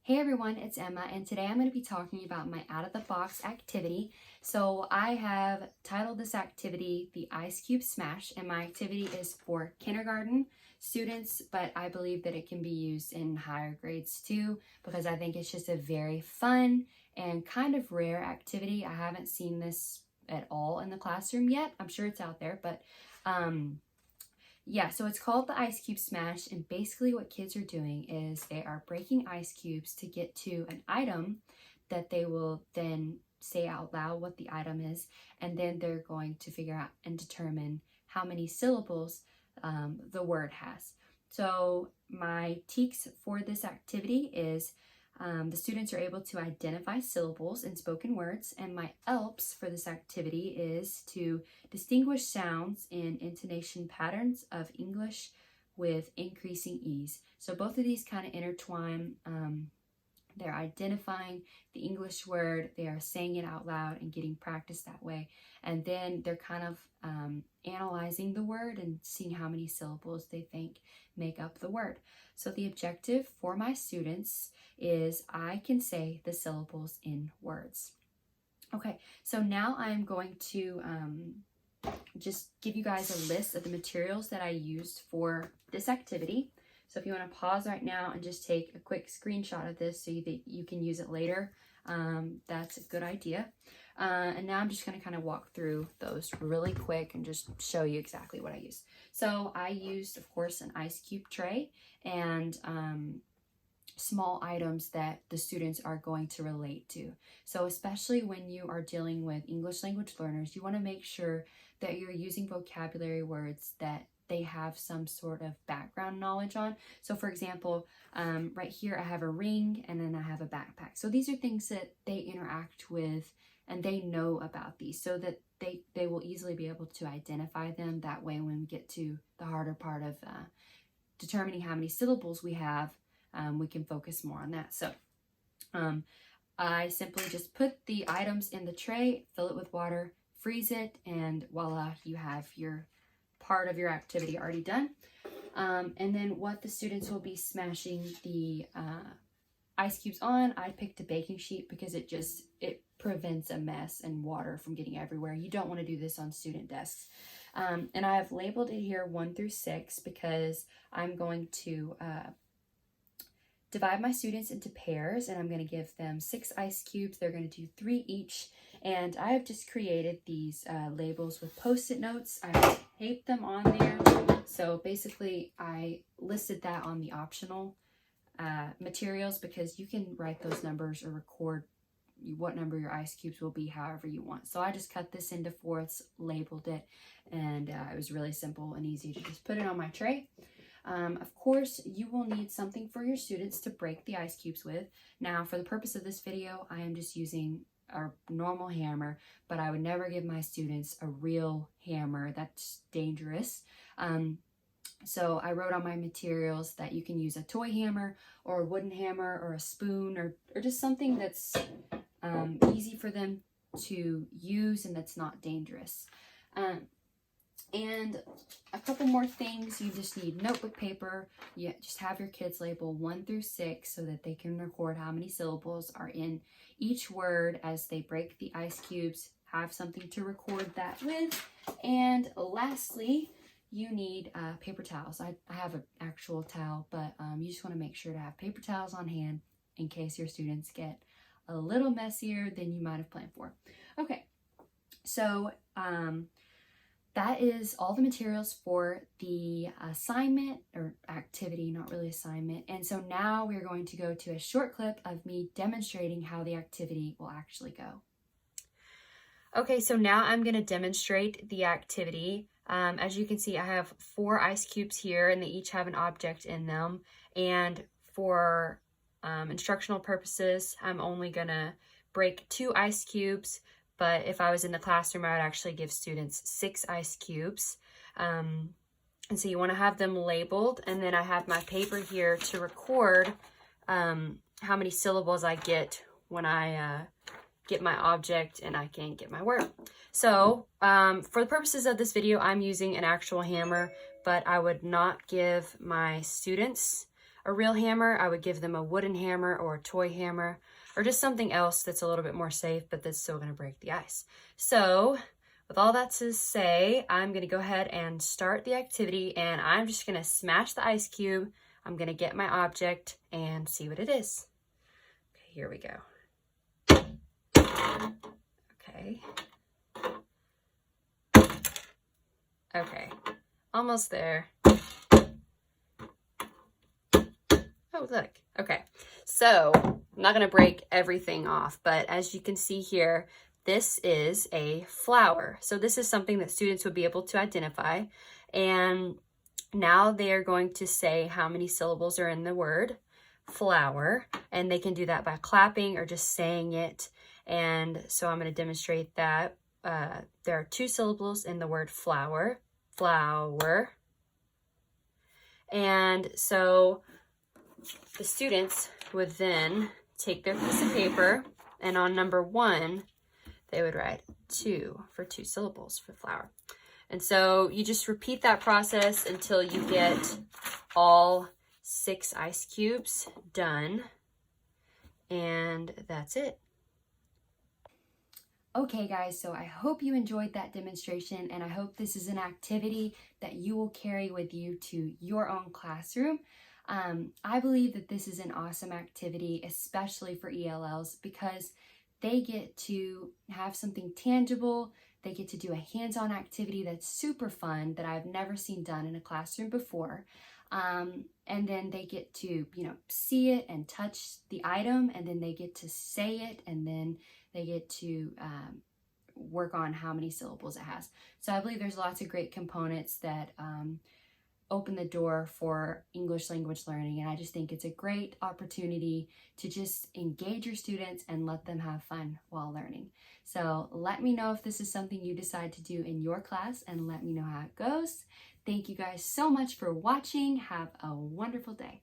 Hey everyone, it's Emma, and today I'm going to be talking about my out-of-the-box activity. So I have titled this activity the Ice Cube Smash, and my activity is for kindergarten students, but I believe that it can be used in higher grades too, because I think it's just a very fun and kind of rare activity. I haven't seen this at all in the classroom yet. I'm sure it's out there, but yeah, so it's called the Ice Cube Smash, and basically what kids are doing is they are breaking ice cubes to get to an item that they will then say out loud what the item is, and then they're going to figure out and determine how many syllables the word has. So my TEKS for this activity is the students are able to identify syllables in spoken words, and my ELPS for this activity is to distinguish sounds in intonation patterns of English with increasing ease. So both of these kind of intertwine. They're identifying the English word, they are saying it out loud and getting practice that way. And then they're kind of analyzing the word and seeing how many syllables they think make up the word. So the objective for my students is I can say the syllables in words. Okay, so now I'm going to just give you guys a list of the materials that I used for this activity. So if you want to pause right now and just take a quick screenshot of this so that you can use it later, that's a good idea. And now I'm just going to kind of walk through those really quick and just show you exactly what I used. So I used, of course, an ice cube tray and small items that the students are going to relate to. So especially when you are dealing with English language learners, you want to make sure that you're using vocabulary words that they have some sort of background knowledge on. So for example, right here I have a ring and then I have a backpack. So these are things that they interact with and they know about these, so that they will easily be able to identify them. That way when we get to the harder part of determining how many syllables we have, we can focus more on that. So I simply just put the items in the tray, fill it with water, freeze it, and voila, you have your part of your activity already done. And then what the students will be smashing the ice cubes on, I picked a baking sheet because it prevents a mess and water from getting everywhere. You don't want to do this on student desks. And I have labeled it here 1 through 6 because I'm going to divide my students into pairs, and I'm going to give them 6 ice cubes. They're going to do 3 each, and I have just created these labels with post-it notes. I taped them on there, so basically I listed that on the optional materials because you can write those numbers or record what number your ice cubes will be however you want. So I just cut this into fourths, labeled it, and it was really simple and easy to just put it on my tray. Of course, you will need something for your students to break the ice cubes with. Now, for the purpose of this video, I am just using a normal hammer, but I would never give my students a real hammer. That's dangerous. So I wrote on my materials that you can use a toy hammer or a wooden hammer or a spoon or just something that's easy for them to use and that's not dangerous. And a couple more things, you just need notebook paper. You just have your kids label 1 through 6 so that they can record how many syllables are in each word as they break the ice cubes. Have something to record that with. And lastly, you need paper towels. I have an actual towel, but you just want to make sure to have paper towels on hand in case your students get a little messier than you might have planned for. Okay, so that is all the materials for the assignment or activity, not really assignment. And so now we're going to go to a short clip of me demonstrating how the activity will actually go. Okay, so now I'm going to demonstrate the activity. As you can see, I have 4 ice cubes here and they each have an object in them. And for instructional purposes, I'm only going to break 2 ice cubes. But if I was in the classroom, I would actually give students 6 ice cubes. And so you want to have them labeled. And then I have my paper here to record how many syllables I get when I get my object and I can get my word. So for the purposes of this video, I'm using an actual hammer, but I would not give my students a real hammer, I would give them a wooden hammer or a toy hammer, or just something else that's a little bit more safe, but that's still gonna break the ice. So with all that to say, I'm gonna go ahead and start the activity, and I'm just gonna smash the ice cube. I'm gonna get my object and see what it is. Okay, here we go. Okay. Okay, almost there. Oh, look. Okay, so I'm not gonna break everything off, but as you can see here, this is a flower. So this is something that students would be able to identify. And now they are going to say how many syllables are in the word flower, and they can do that by clapping or just saying it. And so I'm going to demonstrate that. There are 2 syllables in the word flower, flower. And so the students would then take their piece of paper, and on number 1, they would write 2 for 2 syllables for flower. And so you just repeat that process until you get all 6 ice cubes done. And that's it. Okay guys, so I hope you enjoyed that demonstration, and I hope this is an activity that you will carry with you to your own classroom. I believe that this is an awesome activity, especially for ELLs, because they get to have something tangible. They get to do a hands-on activity that's super fun that I've never seen done in a classroom before. And then they get to, see it and touch the item, and then they get to say it, and then they get to work on how many syllables it has. So I believe there's lots of great components that open the door for English language learning, and I just think it's a great opportunity to just engage your students and let them have fun while learning. So let me know if this is something you decide to do in your class, and let me know how it goes. Thank you guys so much for watching. Have a wonderful day.